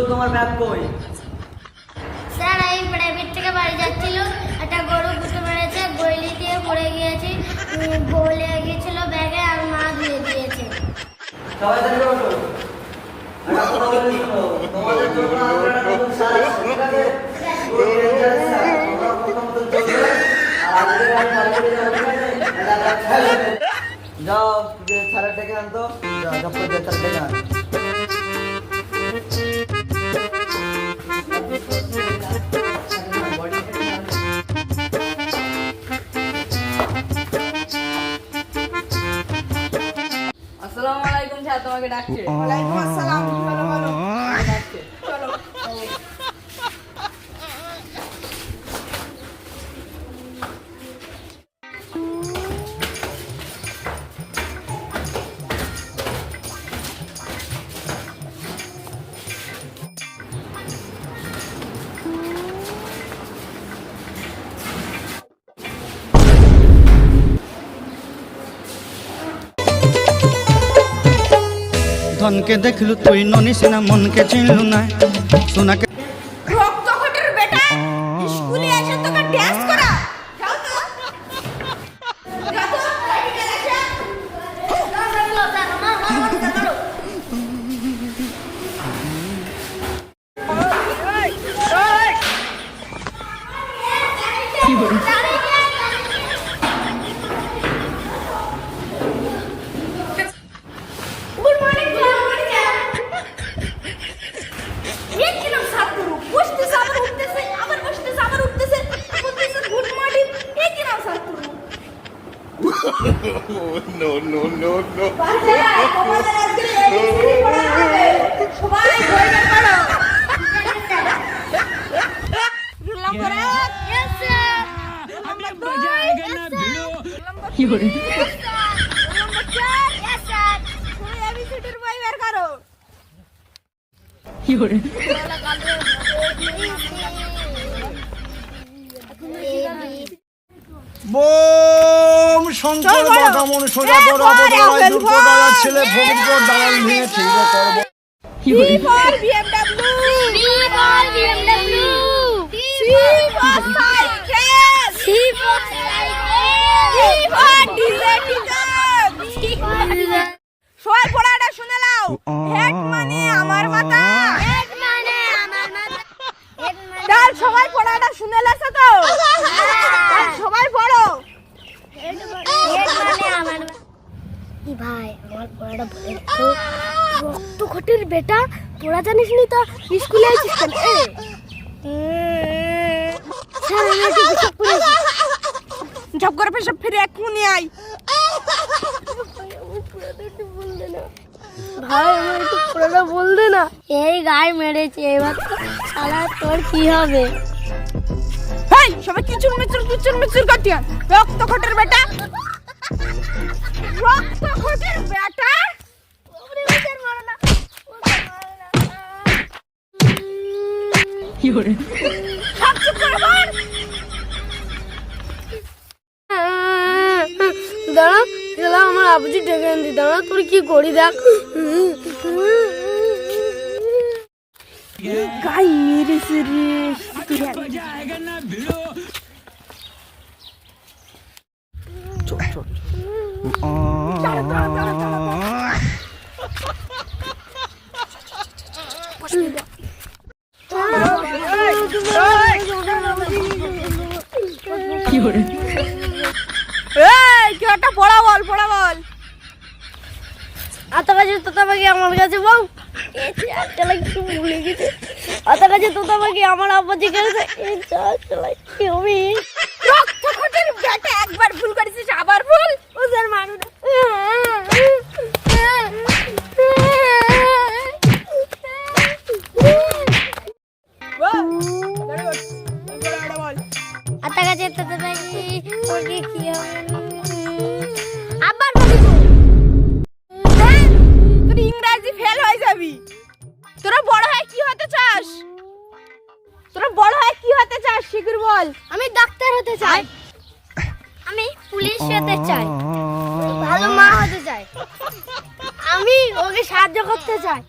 তোমার ব্যাগ কই? স্যার এই প্রাইভেট থেকে বাড়ি যাচ্ছিল, একটা গরু ঘুষে মেরেছে, গলি দিয়ে পড়ে গিয়েছি, গলে গিয়েছিল ব্যাগে আর মা ধুয়ে দিয়েছে। সবাই দাঁড়িয়ে ওঠো। একটা কথা বলে শোনো, তোমাদের জন্য আমরা একটা নতুন স্যার আসছে, ঠিক আছে? গুড রেঞ্জার স্যার, তোমরা প্রথমত চলবে আর আজকে আমি বাড়ি যাবো, ঠিক আছে? এটা খেলবে। যাও যে স্যারের ডেকে আনতো, যাও ডক্টর যে স্যার ডেকে আন। আসসালামু আলাইকুম স্যার, তোমাকে ডাকছে। ওয়ালাইকুম আসসালাম। কি হলো বলো? ডাকছে। চলো। ধনকে দেখলু তুই ননিস না মনকে চিনলু না সোনাকে রক্তঘটের বেটা স্কুলে এসে তোকে ড্যান্স করা যাও তো যাও তো গাড়িতে এসে কি বলে গুড মর্নিং ये किलो साफ करू बसते साबर उठतेছে আবার বসতে সাবার উঠতেছে বলতেছে গুড মর্নিং ये किलो साफ करू no বাচ্চারা তোমাদের আজকে এবিসিডি পড়া হবে সবাই বইটা পড়ো রুলাম করে यस স্যার अभी मजा आएगा ना भिड़ो কি বলে यस স্যার यस স্যার তুমি এবিসিডির বই বের করো কি বলে বোম শঙ্কর বাগামন সোজা করো বদলাই দুর্গ দাঁড়া ছেলে ভগবত দালাল ভেঙে ঠিক করব কি বলে B for BMW C for cycle C for ticket সবাই পড়াটা শুনে নাও হেড মানে আমার মাথা হেড মানে আমার মাথা, হেড মানে তার সবাই পড়াটা শুনে লেছো তো তার সবাই পড়ো হেড মানে আমার মাথা। কি ভাই আমার পড়াটা ভয় তো রক্তঘটের বেটা, তোরা জানিস নি তো স্কুলে আছিস কেন? স্যার আমি একটু পেশাব করেছি। ঝপ করে পেশাব ফিরে এক্ষুনি আই ভাই আমার একটু পুরোটা বল দে না। এই গায়ে মেরেছে, এবার তো শালা তোর কি হবে? হেই সবাই কিচুর মিচুর করতে রক্তঘটের বেটা রক্তঘটের বেটা ওরে ওদের মারো না ওদের মারো না কি বলে সব চুপ করে বল দাঁড়া দাঁড়া, আমার আবুজি ডেকে আনতি, দাঁড়া তোর কি করি দেখ। গাই মেরেছে রে मजा आएगा ना भिड़ो কি বলে এই কি একটা পড়া বল আত কাছে তোতা পাখি আমার কাছে বউ একটা লাগে একটু ভুলে গেছে। আত কাছে তোতা পাখি আমার আব্বাজি করেছে এই চালাই কি হবে? রক্তঘটের বেটা একবার ভুল করেছিস আবার ভুল ওদের মারু না বল হতে চাই, ভালো মা হতে চাই, আমি ওকে সাহায্য করতে চাই।